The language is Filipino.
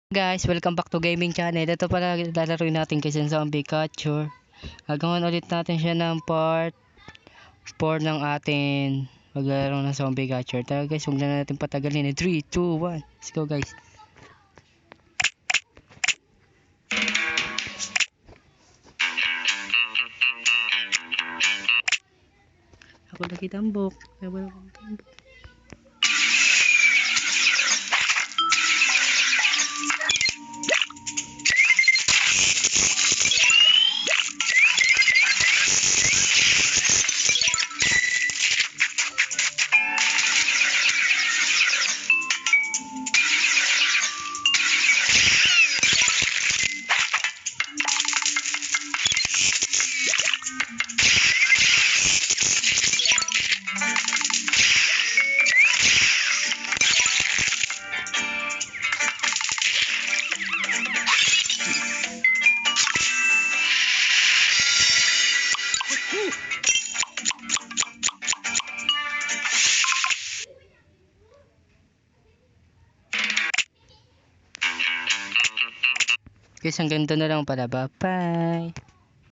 Guys, welcome back to gaming channel. Ito pala lalaroin natin kasi sa zombie catcher. Gagawin ulit natin siya ng part 4 ng ating maglalaro ng zombie catcher. Tara guys, huwag na natin patagalin. 3, 2, 1. Let's go guys. Ako lagi tambok. Guys, hanggang doon na lang pala. Bye-bye.